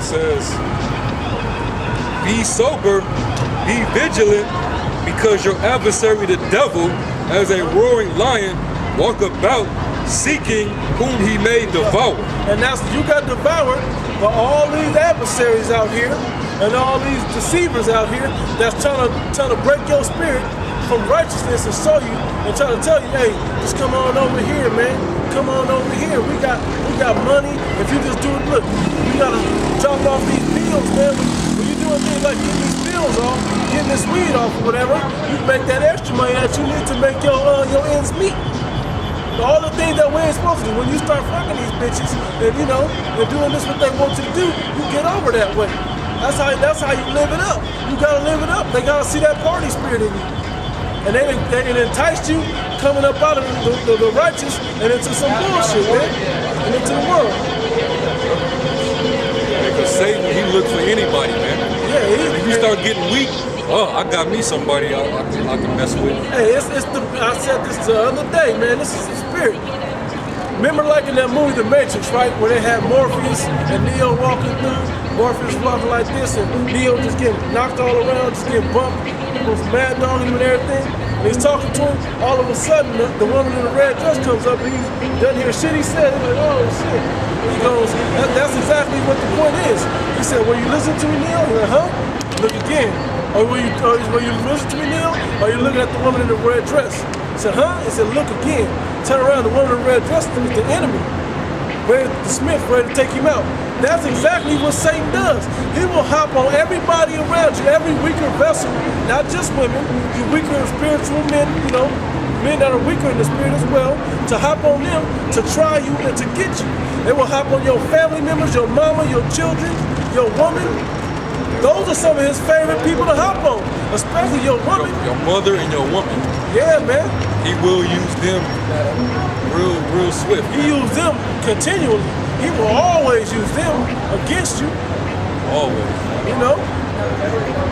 says, be sober, be vigilant, because your adversary the devil, as a roaring lion, walk about seeking whom he may devour. And that's, you got devoured by all these adversaries out here and all these deceivers out here that's trying to break your spirit from righteousness and show you and try to tell you, hey, just come on over here, man. Come on over here. We got money. If you just do it, look, you gotta drop off these bills, man. When you doing things like getting these bills off, getting this weed off or whatever, you make that extra money that you need to make your ends meet. All the things that we ain't supposed to do. When you start fucking these bitches and and doing this what they want you to do, you get over that way. That's how you live it up. You gotta live it up. They gotta see that party spirit in you. And they enticed you coming up out of the righteous and into some bullshit, man. And into the world. Because Satan, he looks for anybody, man. Yeah, if you start getting weak, I got me somebody I can mess with. Hey, I said this the other day, man. This is the spirit. Remember, like in that movie, The Matrix, right, where they had Morpheus and Neo walking through. Morpheus walking like this, and Neo just getting knocked all around, just getting bumped. Was mad on him and everything. And he's talking to him. All of a sudden, the woman in the red dress comes up, and he doesn't hear shit he said. He's like, oh shit. And he goes, that's exactly what the point is. He said, "Were you listening to me, Neo?" He's like, huh? Look again. Or were you listening to me, Neo? Or are you looking at the woman in the red dress? He said, huh? He said, look again. Turn around, the woman in the red dress is the enemy. The Smith ready to take him out. That's exactly what Satan does. He will hop on everybody around you, every weaker vessel, not just women, you weaker spiritual men, men that are weaker in the spirit as well, to hop on them, to try you and to get you. They will hop on your family members, your mama, your children, your woman. Those are some of his favorite people to hop on, especially your woman. Your mother and your woman. Yeah, man. He will use them real swift. He used them continually. He will always use them against you. Always.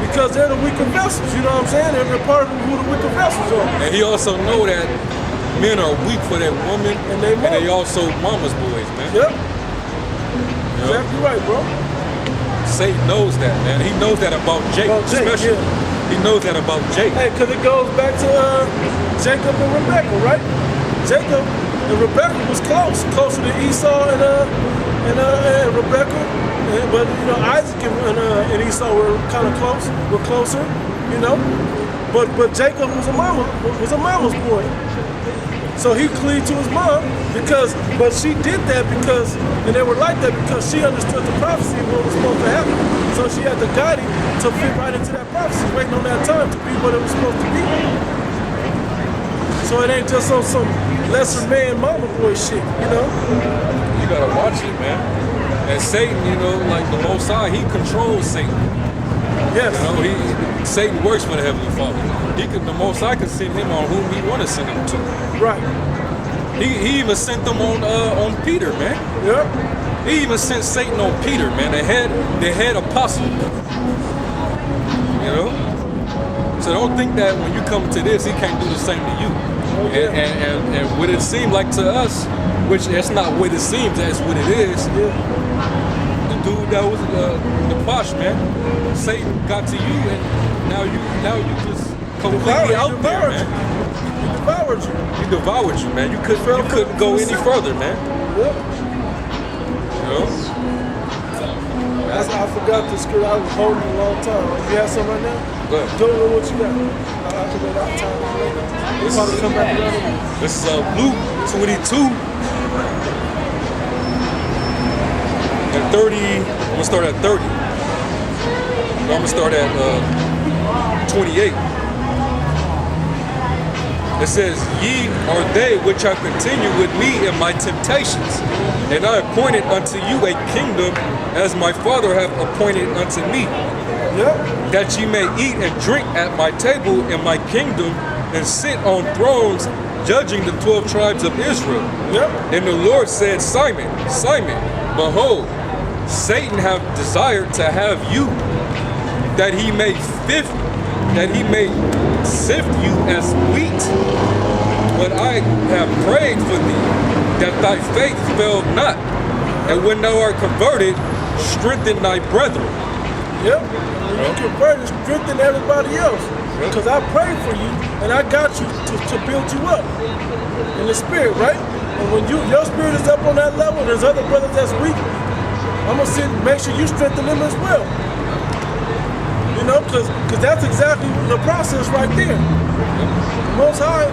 Because they're the weaker vessels, you know what I'm saying? They're part of who the weaker vessels are. And he also know that men are weak for that woman, and they also mama's boys, man. Yep. Exactly right, bro. Satan knows that, man. He knows that about Jake, especially. Yeah. He knows that about Jake. Hey, because it goes back to Jacob and Rebecca, right? Jacob and Rebecca was closer to Esau and Rebecca. But Isaac and Esau were kind of close. Were closer, But Jacob was a mama's boy. So he cleaved to his mom but she did that and they were like that because she understood the prophecy of what was supposed to happen. So she had to guide him to fit right into that prophecy, waiting on that time to be what it was supposed to be. So it ain't just on some lesser man mama boy shit, You gotta watch it, man. And Satan, like the Most High, he controls Satan. Yes. Satan works for the Heavenly Father. The Most High can send him on whom he want to send him to. Right. He even sent them on Peter, man. Yep. He even sent Satan on Peter, man. The head apostle. So don't think that when you come to this, he can't do the same to you. Oh, yeah. And what it seemed like to us, which that's not what it seems, that's what it is. Yeah. Dude that was the Bosch, man. Satan got to you, and now you just completely out there, man. He devoured you. He devoured you, man. You couldn't go any further, man. Yep. I forgot this script. I was holding it a long time. You have some right now? Go ahead. Don't know what you got. I can wait out time. We'll probably come back around. This is Luke 22. At 30, I'm gonna start at 30. I'm gonna start at 28. It says, ye are they which have continued with me in my temptations, and I appointed unto you a kingdom as my Father hath appointed unto me, that ye may eat and drink at my table in my kingdom, and sit on thrones judging the 12 tribes of Israel. And the Lord said, Simon, Simon, behold, Satan hath desired to have you, that he may sift you as wheat. But I have prayed for thee, that thy faith fail not. And when thou art converted, strengthen thy brethren. Yep. When you convert and strengthen everybody else. Because I prayed for you and I got you to build you up in the spirit, right? And when your spirit is up on that level, there's other brothers that's weak, I'm going to make sure you strengthen them as well. You know, because that's exactly the process right there. The Most High,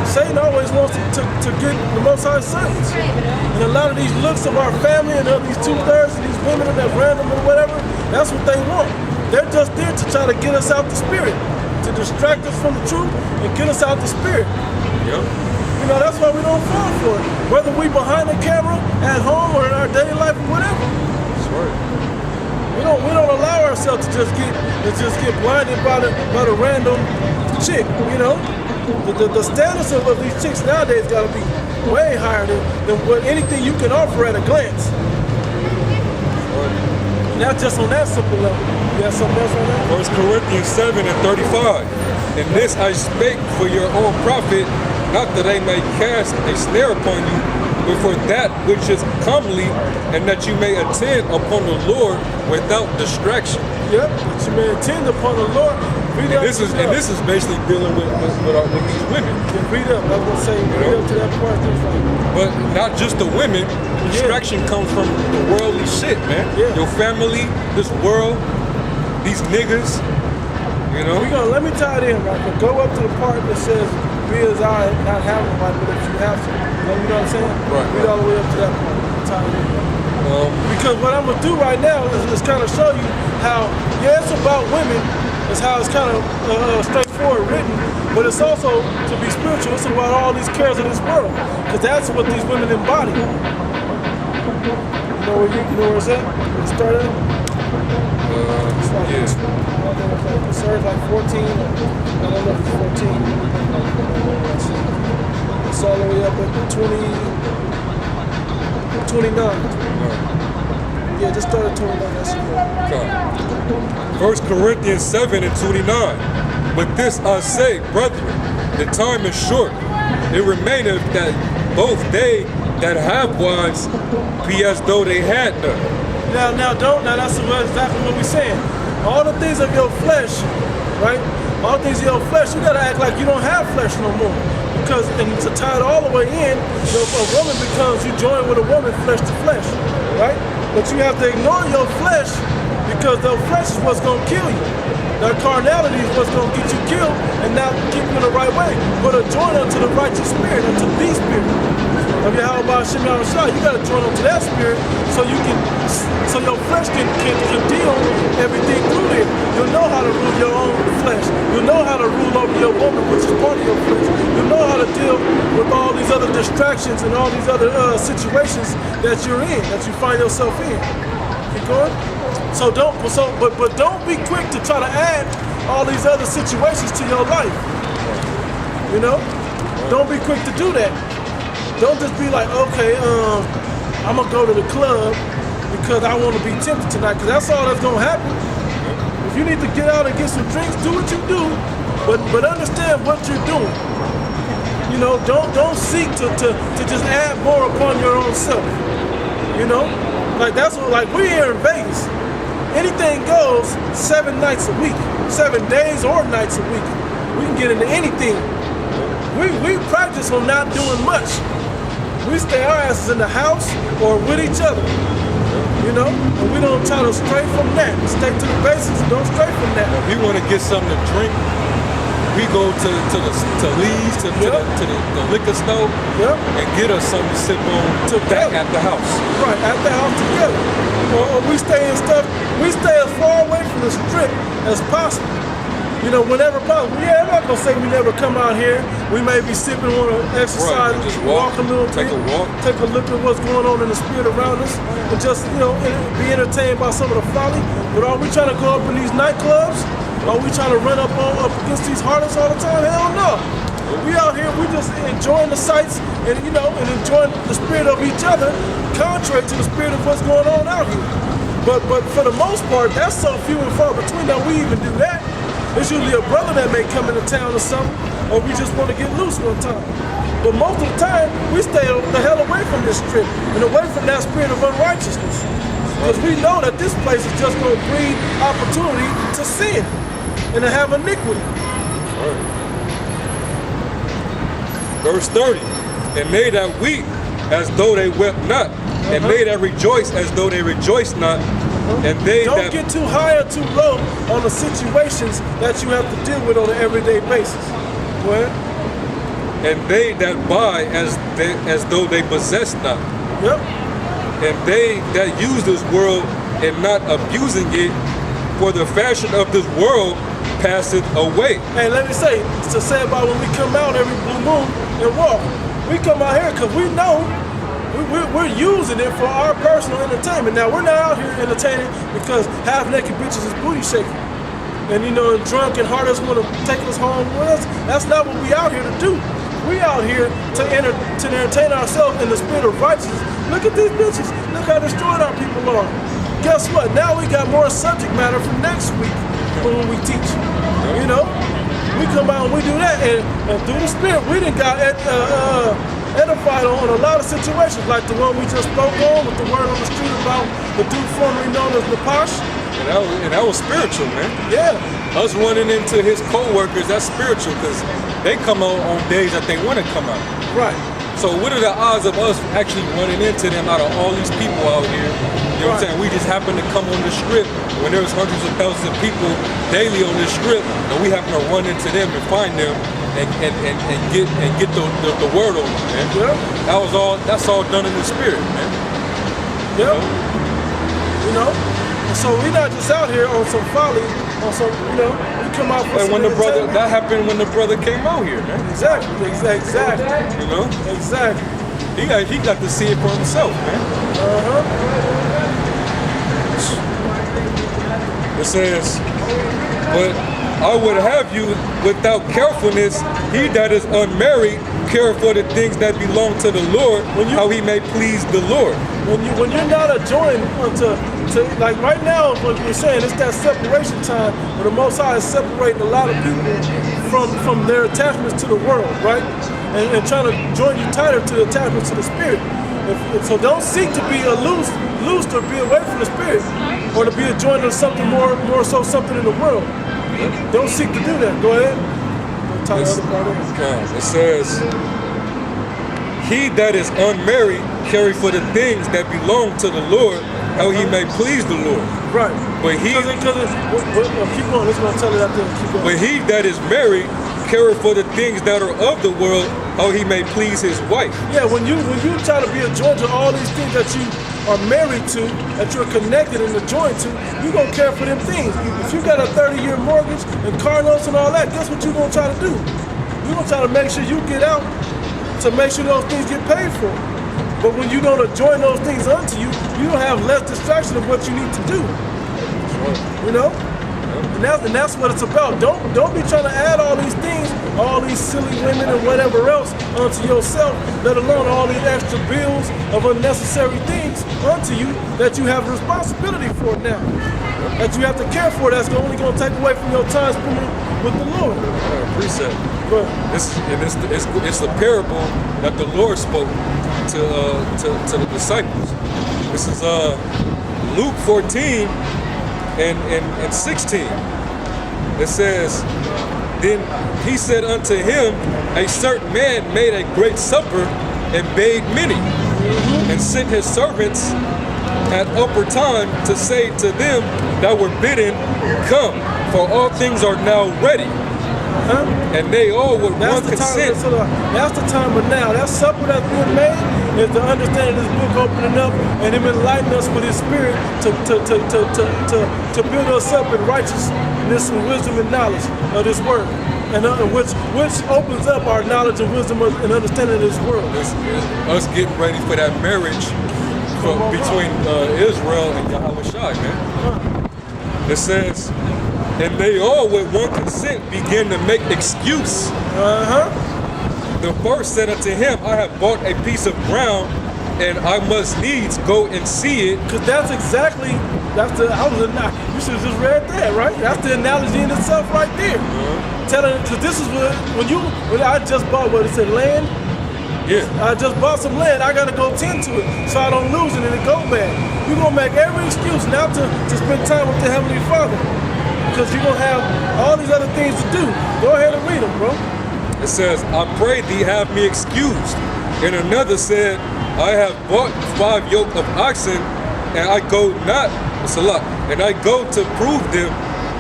Satan always wants to get the Most High sons. And a lot of these looks of our family and of these 2/3 of these women that random or whatever, that's what they want. They're just there to try to get us out the spirit, to distract us from the truth and get us out the spirit. Yep. You know, that's why we don't fall for it. Whether we behind the camera, at home, or in our daily life, or whatever. That's right. We don't allow ourselves to just get blinded by the random chick. You know, the standards of these chicks nowadays got to be way higher than what anything you can offer at a glance. Not just on that simple level. You got something else on that? 1 Corinthians 7:35. And this I spake for your own profit, not that I may cast a snare upon you, but for that which is comely, and that you may attend upon the Lord without distraction. Yep, that you may attend upon the Lord. And this is basically dealing with these women. Yeah, read up. I was gonna say read up to that part. But not just the women. Distraction comes from the worldly shit, man. Yeah. Your family, this world, these niggas. You know. Let me tie it in, right? But go up to the part that says, "Be as I, not having a wife, but if you have to." You know what I'm saying? Right. Read all the way up to that part. Tie it in. Right? Because what I'm gonna do right now is kind of show you how, yeah, it's about women. It's how it's kind of straightforward written, but it's also to be spiritual. It's about all these cares of this world, because that's what these women embody. You know where it's at? It started. It's like, yeah. It started like 14. I don't know if it's 14. It's all the way up at 29. Yeah, just started 29. That's it. 1 Corinthians 7:29. But this I say, brethren, the time is short. It remaineth that both they that have wives be as though they had none. Now that's exactly what we're saying. All the things of your flesh, right? All things of your flesh, you gotta act like you don't have flesh no more. Because, and to tie it all the way in, a woman becomes, you join with a woman flesh to flesh, right? But you have to ignore your flesh, because the flesh is what's going to kill you. That carnality is what's going to get you killed and not keep you in the right way. But join unto the righteous spirit, unto the spirit. Of Yahweh Shem Yahushua, you got to join unto that spirit so your flesh can deal everything through there. You'll know how to rule your own flesh. You'll know how to rule over your woman, which is part of your flesh. You'll know how to deal with all these other distractions and all these other situations that you're in, that you find yourself in. Keep going. But don't be quick to try to add all these other situations to your life. You know? Don't be quick to do that. Don't just be like, okay, I'm gonna go to the club because I want to be tempted tonight, because that's all that's gonna happen. If you need to get out and get some drinks, do what you do, but understand what you're doing. You know, don't seek to just add more upon your own self. You know, like that's what, like we here in Vegas. Anything goes 7 nights a week, 7 days or nights a week. We can get into anything. We practice on not doing much. We stay our asses in the house or with each other, you know? And we don't try to stray from that. We stay to the basics and don't stray from that. If we want to get something to drink, we go to Lee's, to the liquor store, and get us something to sip on back at the house. Right, at the house together. Or we stay as far away from the strip as possible. You know, whenever possible. Yeah, I'm not gonna say we never come out here. We may be sipping, want to exercise, right, just walk a little bit, take a look at what's going on in the spirit around us, and just, you know, be entertained by some of the folly. But are we trying to go up in these nightclubs? Are we trying to run up against these harlots all the time? Hell no. We out here, we just enjoying the sights and, you know, and enjoying the spirit of each other, contrary to the spirit of what's going on out here. But for the most part, that's so few and far between that we even do that. It's usually a brother that may come into town or something, or we just want to get loose one time. But most of the time, we stay the hell away from this strip and away from that spirit of unrighteousness. Because we know that this place is just going to breed opportunity to sin and to have iniquity. Right. Verse 30. And they that weep as though they wept not, and they that rejoice as though they rejoiced not, and they Don't that get too high or too low on the situations that you have to deal with on an everyday basis. Well, and they that buy as though they possess not, yep. and they that use this world and not abusing it, for the fashion of this world passeth away. Hey, let me say, to say about when we come out every blue moon and walk, we come out here because we know we're using it for our personal entertainment. Now, we're not out here entertaining because half-naked bitches is booty shaking. And, you know, and drunk and heartless want to take us home with us. That's not what we out here to do. We out here to entertain ourselves in the spirit of righteousness. Look at these bitches. Look how destroyed our people are. Guess what? Now we got more subject matter for next week when we teach. You know? We come out and we do that. And through the spirit, we done got edified on a lot of situations, like the one we just spoke on with the word on the street about the dude formerly known as Napash. And that was spiritual, man. Yeah. Us running into his co-workers, that's spiritual, because they come out on days that they want to come out. Right. So what are the odds of us actually running into them out of all these people out here? You know what I'm saying? We just happen to come on the strip when there's hundreds of thousands of people daily on this strip, and we happen to run into them and find them and get the word over, man. Yeah. That's all done in the spirit, man. Yeah. You know? And so we're not just out here on some folly, on some, you know, we come out for And some when entertainment. that happened when the brother came out here, man. Exactly. You know? Exactly. He got to see it for himself, man. It says, but I would have you without carefulness, he that is unmarried, care for the things that belong to the Lord, how he may please the Lord. When you're not adjoined to like right now, what you're saying, it's that separation time where the Most High is separating a lot of people from their attachments to the world, right? And trying to join you tighter to the attachments to the Spirit. So don't seek to be loose to be away from the Spirit, or to be adjoined to something more so something in the world. Don't seek to do that. Go ahead. It says, he that is unmarried carry for the things that belong to the Lord, how he may please the Lord. Right. But he, keep going. It's gonna tell it after. Keep going. But he that is married carry for the things that are of the world, how he may please his wife. Yeah, when you try to be adjoined to all these things that you are married to, that you're connected and adjoined to, you're gonna care for them things. If you got a 30-year mortgage and car notes and all that, guess what you're gonna try to do? You're gonna try to make sure you get out to make sure those things get paid for. But when you don't adjoin those things unto you, you don't have less distraction of what you need to do. You know? And that's what it's about. Don't be trying to add all these things, all these silly women and whatever else onto yourself, let alone all these extra bills of unnecessary things onto you that you have a responsibility for now. That you have to care for, that's only going to take away from your time spending with the Lord. Precept. It's the parable that the Lord spoke to the disciples. This is Luke 14 and 16. It says, then he said unto him, a certain man made a great supper and bade many, and sent his servants at upper time to say to them that were bidden, come, for all things are now ready. And they all with one consent. That's the time of now. That supper that's being made is the understanding this book opening up and him enlightening us with his spirit to build us up in righteousness and wisdom and knowledge of this word. And which opens up our knowledge and wisdom and understanding of this world. It's us getting ready for that marriage between Israel and Yahweh Shai, man. It says, and they all with one consent began to make excuse. The first said unto him, I have bought a piece of ground, and I must needs go and see it. Because you should have just read that, right? That's the analogy in itself right there. Telling, because this is when I just bought what it said, land. Yeah. I just bought some land. I gotta go tend to it so I don't lose it and it go bad. You're gonna make every excuse now to spend time with the Heavenly Father because you're gonna have all these other things to do. Go ahead and read them, bro. It says, I pray thee have me excused. And another said, I have bought 5 yoke of oxen, and I go not, it's a lot, and I go to prove them.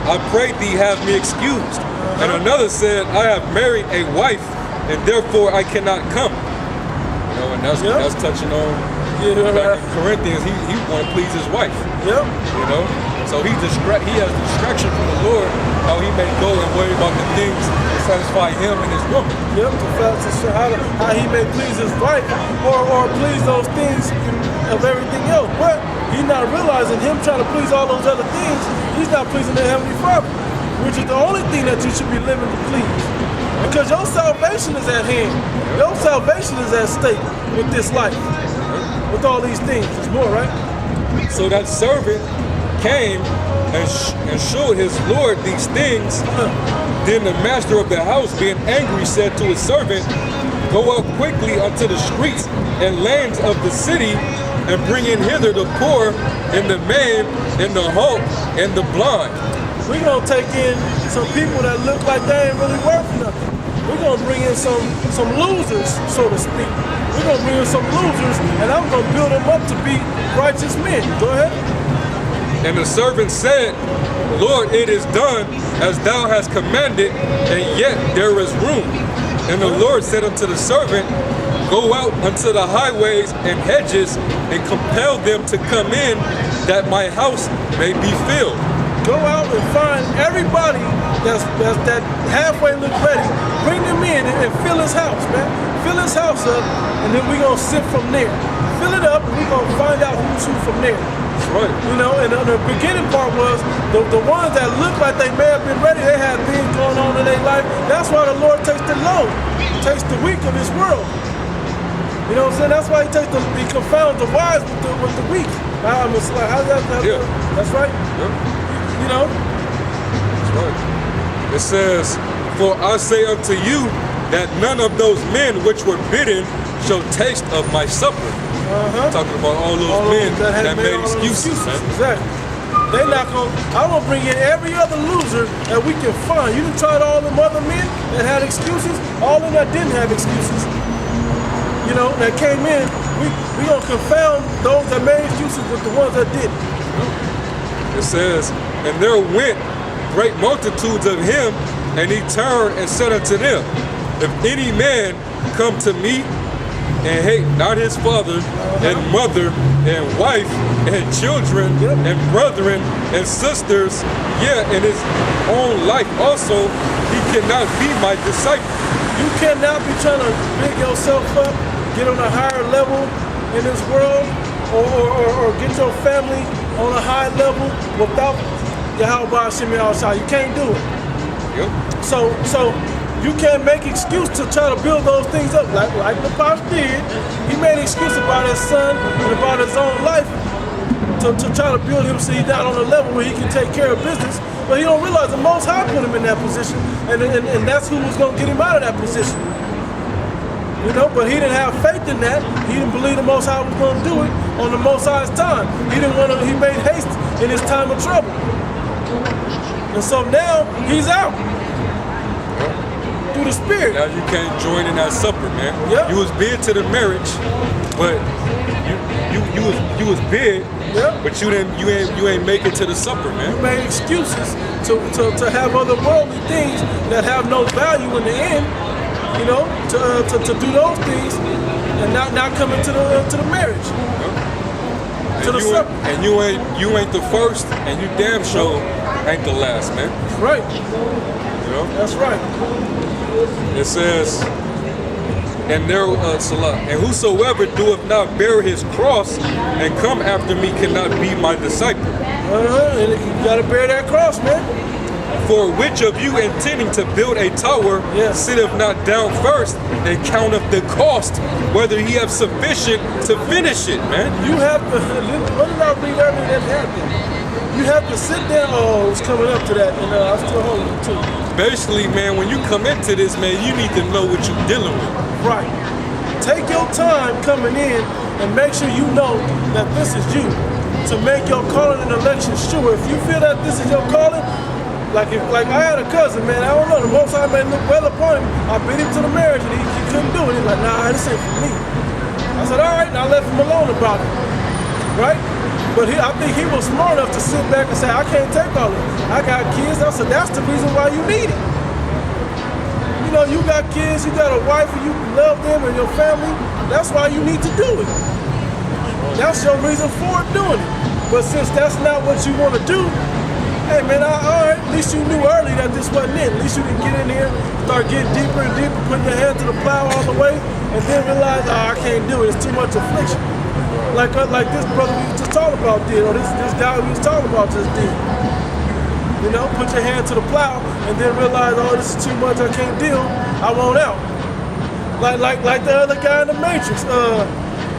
I pray thee have me excused. And another said, I have married a wife, and therefore I cannot come. You know, and that's touching on back in Corinthians, he want to please his wife. Yep. You know? So he has distraction from the Lord, how he may go and worry about the things that satisfy him and his woman. Yep, to show how he may please his wife or please those things of everything else. But he's not realizing him trying to please all those other things, he's not pleasing the Heavenly Father, which is the only thing that you should be living to please. Because your salvation is at hand. Your salvation is at stake with this life. With all these things. There's more, right? So that servant came and showed his Lord these things. Then the master of the house, being angry, said to his servant, Go out quickly unto the streets and lanes of the city, and bring in hither the poor, and the maimed, and the halt, and the blind. We're going to take in some people that look like they ain't really worth nothing. We're going to bring in some losers, so to speak. We're going to bring in some losers, and I'm going to build them up to be righteous men. Go ahead. And the servant said, Lord, it is done as thou hast commanded, and yet there is room. And the Lord said unto the servant, Go out unto the highways and hedges, and compel them to come in, that my house may be filled. Go out and find everybody that halfway look ready. Bring them in and fill his house, man. Fill his house up, and then we're going to sit from there. Fill it up, and we're going to find out who's who from there. That's right. You know, and the beginning part was the ones that looked like they may have been ready, they had things going on in their life. That's why the Lord takes the low, takes the weak of this world. You know what I'm saying? That's why he confounds the wise with the weak. I'm just like, how's that? That's right. Yeah. You know? That's right. It says, For I say unto you that none of those men which were bidden shall taste of my supper. Talking about all those men that made excuses. Exactly. They not gonna. I'm gonna bring in every other loser that we can find. You done tried all them other men that had excuses, all of them that didn't have excuses. You know, that came in. We gonna confound those that made excuses with the ones that didn't. It says, And there went great multitudes of him, and he turned and said unto them, If any man come to me and hate not his father and mother and wife and children and brethren and sisters, and his own life also, he cannot be my disciple. You cannot be trying to big yourself up, get on a higher level in this world, or get your family on a high level without Yahweh Hashem Yahushua. You can't do it. Yep. So you can't make excuse to try to build those things up like the Pops did. He made an excuse about his son and about his own life to try to build him so he's not on a level where he can take care of business. But he don't realize the Most High put him in that position, and that's who was going to get him out of that position. You know, but he didn't have faith in that. He didn't believe the Most High was going to do it on the Most High's time. He made haste in his time of trouble. And so now he's out through the Spirit. Now you can't join in that supper, man. Yep. You was bid to the marriage, but you was bid, but you ain't make it to the supper, man. You made excuses to have other worldly things that have no value in the end. You know, to do those things and not coming to the marriage, to the supper. And you ain't the first, and you damn sure ain't the last, man. That's right. You know. That's right. It says, and whosoever doeth not bear his cross and come after me cannot be my disciple. And you gotta bear that cross, man. For which of you intending to build a tower sitteth not down first and counteth the cost, whether he have sufficient to finish it, man? You have to, what did I read earlier that happened? You have to sit down. Oh, it's coming up to that, and I'm still holding it too. Basically, man, when you come into this, man, you need to know what you're dealing with. Right. Take your time coming in and make sure you know that this is you. To make your calling and election sure. If you feel that this is your calling, like I had a cousin, man, I don't know, the Most High man looked well upon him. I beat him to the marriage and he couldn't do it. He's like, nah, this ain't for me. I said, all right, and I left him alone about it, right? But I think he was smart enough to sit back and say, I can't take all of it. I got kids. I said, that's the reason why you need it. You know, you got kids, you got a wife, and you love them and your family. That's why you need to do it. That's your reason for doing it. But since that's not what you want to do, hey man, all right, at least you knew early that this wasn't it. At least you didn't get in here, start getting deeper and deeper, putting your hand to the plow all the way, and then realize, oh, I can't do it. It's too much affliction. Like this brother we was just talking about did, or this guy we was talking about just did. You know, put your hand to the plow and then realize, oh, this is too much, I can't deal, I want out. Like the other guy in the Matrix, the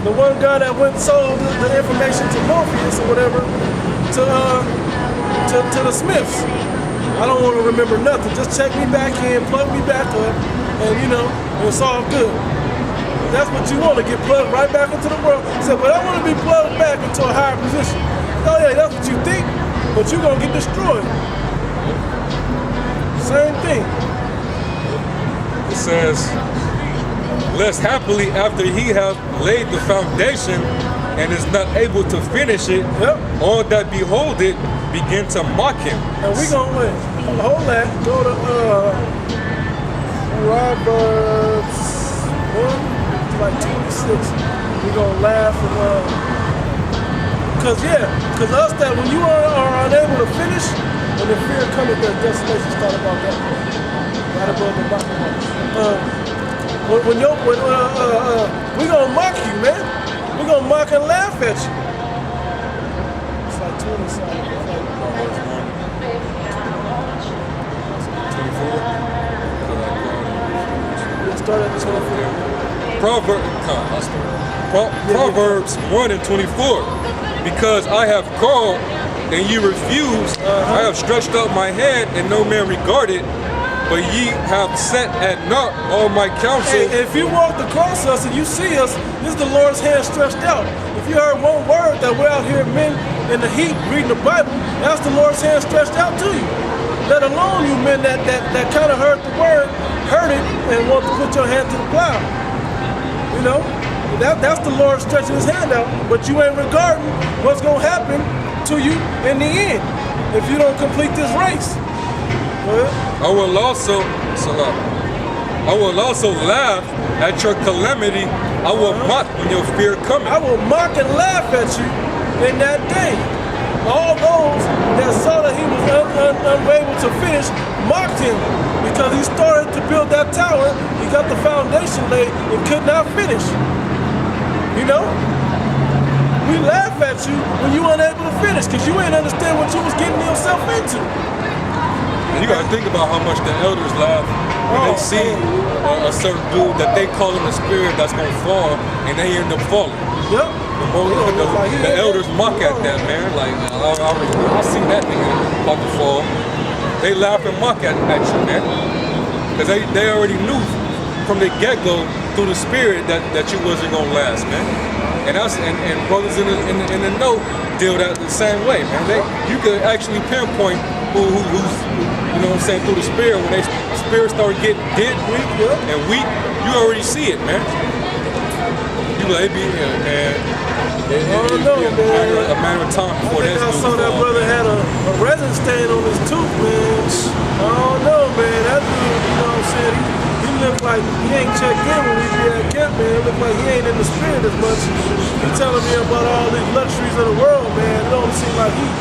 one guy that went and sold the information to Morpheus or whatever, to the Smiths. I don't want to remember nothing. Just check me back in, plug me back up, and you know, it's all good. That's what you want, to get plugged right back into the world. He said, but I want to be plugged back into a higher position. Oh yeah, that's what you think, but you're going to get destroyed. Same thing. It says, lest happily after he have laid the foundation and is not able to finish it, all that behold it begin to mock him. And we going to win. Hold that. Go to Proverbs 1. Like 26, we're gonna laugh and cause us that when you are unable to finish, when the fear cometh, there's desolation. Start about that. Right above the bottom. We gonna mock you, man. We gonna mock and laugh at you. It's like 20 something. It's 24. Start at 24. Proverbs 1 and 24. Because I have called and ye refused, I have stretched up my hand and no man regarded, but ye have set at naught all my counsel. Hey, if you walked across us and you see us, this is the Lord's hand stretched out. If you heard one word that we're out here, men in the heat reading the Bible, that's the Lord's hand stretched out to you. Let alone you men that kind of heard the word, heard it, and want to put your hand to the plow. You know, that's the Lord stretching his hand out, but you ain't regarding what's going to happen to you in the end if you don't complete this race. I will also laugh at your calamity. I will mock when your fear cometh. I will mock and laugh at you in that day. All those that saw that he was unable to finish mocked him because he started to build that tower. He got the foundation laid and could not finish. You know? We laugh at you when you unable to finish because you ain't understand what you was getting yourself into. And you gotta think about how much the elders laugh when they see a certain dude that they call him a spirit that's gonna fall and they end up falling. Yep. The elders mock at that, man. Like, I see that nigga about to fall. They laugh and mock at you, man. Because they already knew from the get-go through the spirit that you wasn't gonna last, man. And us and brothers in the know deal that the same way, man. You could actually pinpoint who's, you know what I'm saying, through the spirit. When they spirit start getting dead and weak, you already see it, man. You like, man. I don't know, man. A matter of time before that. I saw that brother had a resin stain on his tooth, man. I don't know, man. That dude, you know what I'm saying? He looked like he ain't checked in when we be at camp, man. It looked like he ain't in the spirit as much. He telling me about all these luxuries of the world, man. It don't seem like he's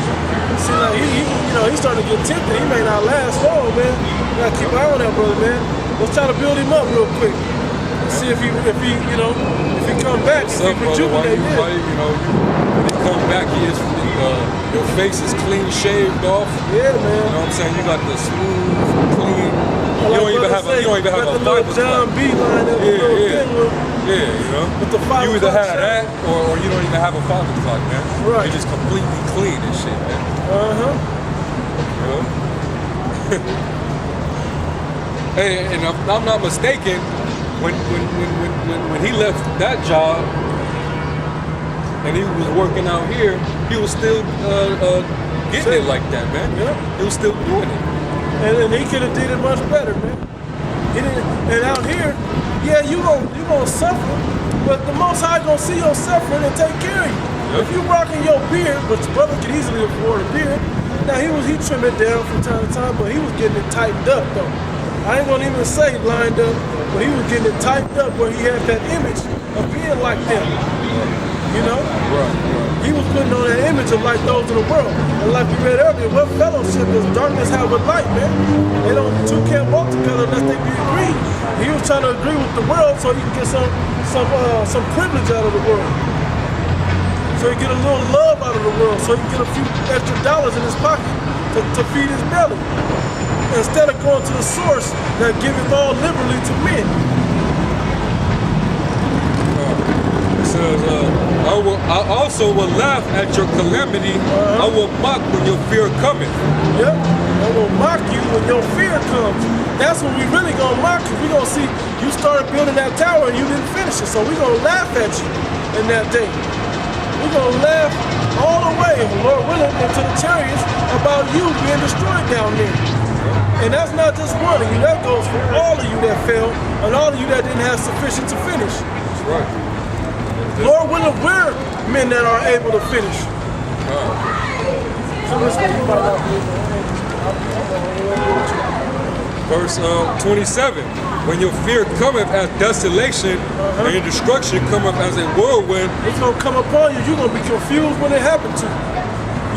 starting to get tempted. He may not last long, man. You gotta keep an eye on that brother, man. Let's try to build him up real quick. See if he come back, see if rejuvenate him. When he come back, your face is clean shaved off. Yeah, man. You know what I'm saying? You got the smooth, clean. You don't even have a fiber John B line up. Yeah, you know. With the you either have that or you don't even have a fiber clock, man. Right. You're just completely clean and shit, man. You know? Hey, and if I'm not mistaken, when he left that job and he was working out here, he was still getting it like that, man. Yeah. He was still doing it. And he could have did it much better, man. He didn't. And out here, yeah, you gonna suffer, but the Most High gonna see your suffering and take care of you. Yep. If you rocking your beard, but your brother could easily afford a beard. Now he trimmed it down from time to time, but he was getting it tightened up though. I ain't gonna even say lined up, but he was getting it tightened up where he had that image of being like them. You know? Right. He was putting on that image of like those of the world. And like we read earlier, what fellowship does darkness have with light, man? Two can't walk together unless they be agreed. He was trying to agree with the world so he can get some privilege out of the world. So he get a little love out of the world, so he can get a few extra dollars in his pocket to feed his belly. Instead of going to the source that giveth all liberally to men. It says, I also will laugh at your calamity. I will mock when your fear cometh. Yep. I will mock you when your fear comes. That's when we really gonna mock you. We gonna see you started building that tower and you didn't finish it. So we gonna laugh at you in that day. We're gonna laugh all the way, Lord willing, into the chariots about you being destroyed down there. And that's not just one of you, that goes for all of you that fell and all of you that didn't have sufficient to finish. That's right. Lord willing, we're men that are able to finish. So let's get about Verse 27. When your fear cometh as desolation and your destruction cometh as a whirlwind, it's gonna come upon you. You're gonna be confused when it happens to you.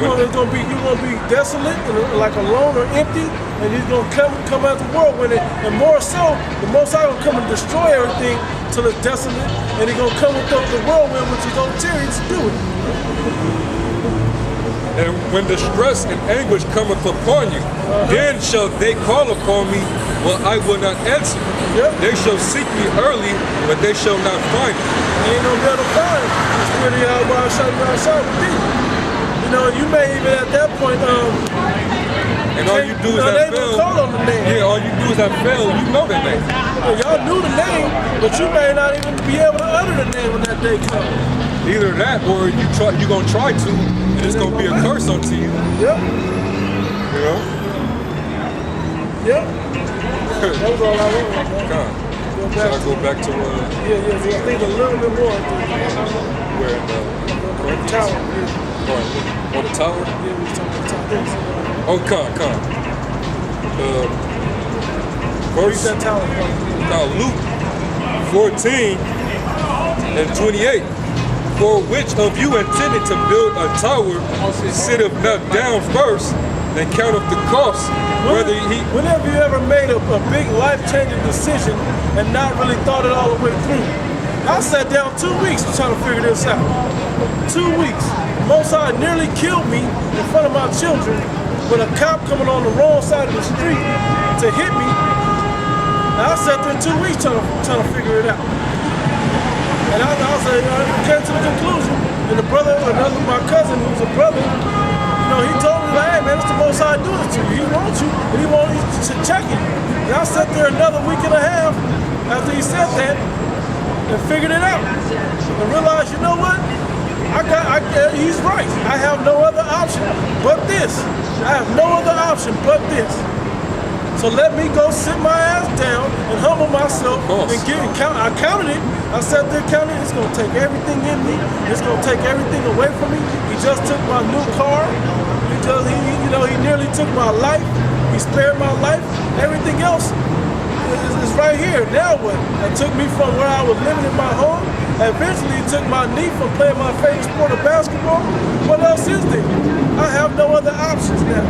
You're gonna be desolate and like alone or empty, and he's gonna come as a whirlwind. And more so, the Most High gonna come and destroy everything till it's desolate, and he's gonna come with the whirlwind, which is gonna tear you to do it. and when distress and anguish cometh upon you, then shall they call upon me, well, I will not answer. Yep. They shall seek me early, but they shall not find me. Ain't no better find. It's pretty out while I shot with thee. You know, you may even at that point, And all you do is they that even fail. call on the name. Yeah, all you do is that fail. You know that name. Y'all knew the name, but you may not even be able to utter the name when that day comes. Either that, or you're gonna try to, and it's gonna be a curse unto you. Yep. You know. Yep. That was all I wanted, man. God. Go Should back I go back to Yeah, I think a little bit more. where The tower. Yeah, on the tower? we was talking about the tower. Oh, come. Read Verse that tower. now Luke 14 and 28. For which of you intended to build a tower, sitteth not down first and counteth the cost, whether he Whenever you ever made a big life-changing decision and not really thought it all the way through. I sat down 2 weeks trying to figure this out. 2 weeks. Most High nearly killed me in front of my children with a cop coming on the wrong side of the street to hit me. And I sat there 2 weeks trying to figure it out. And I came to the conclusion. And the brother, my cousin, who's a brother, he told me, like, hey man, it's the Most High doing it to you. He wants you, and he wants you to check it. And I sat there another week and a half after he said that and figured it out. And realized, you know what? He's right. I have no other option but this. I have no other option but this. So let me go sit my ass down and humble myself and I counted it. I sat there counting. It's gonna take everything in me. It's gonna take everything away from me. He just took my new car. He nearly took my life. He spared my life. Everything else is right here. Now what? It took me from where I was living in my home. Eventually, it took my knee from playing my favorite sport of basketball. What else is there? I have no other options now.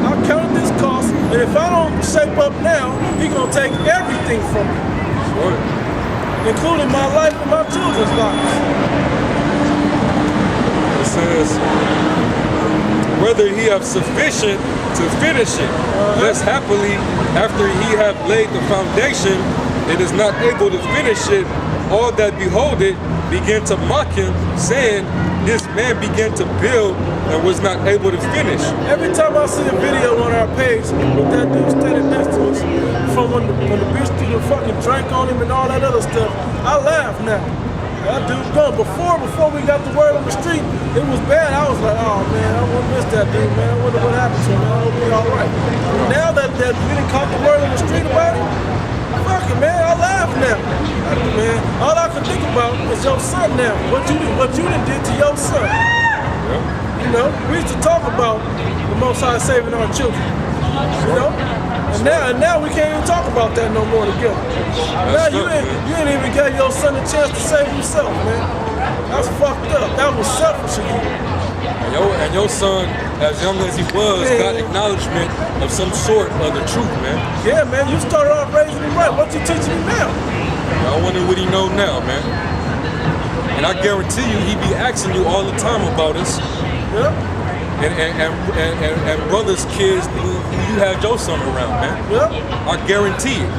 I counted this cost, and if I don't shape up now, he's gonna take everything from me, including my life and my children's lives. it says, whether he have sufficient to finish it, less happily after he have laid the foundation, it is not able to finish it, all that behold it began to mock him, saying, this man began to build and was not able to finish. Every time I see a video on our page with that dude standing next to us, from when the bitch threw the fucking drink on him and all that other stuff, I laugh now. That dude's gone. Before we got the word on the street, it was bad. I was like, oh man, I wouldn't miss that dude, man. I wonder what happened to him. I hope he's all right. Now that we done caught the word on the street about it, fuck it, man. I laugh now. Man, all I can think about is your son now. What you done did to your son. Yep. You know, we used to talk about the Most High saving our children. You know? And now we can't even talk about that no more together. Now you ain't even gave your son a chance to save himself, man. That's fucked up. That was selfish of you. And your son, as young as he was, got acknowledgement of some sort of the truth, man. Yeah, man, you started off raising him right. What you teaching him now? I wonder what he know now, man. And I guarantee you, he be asking you all the time about us. Yep. And brothers, kids who you had your son around, man. Yep. I guarantee it.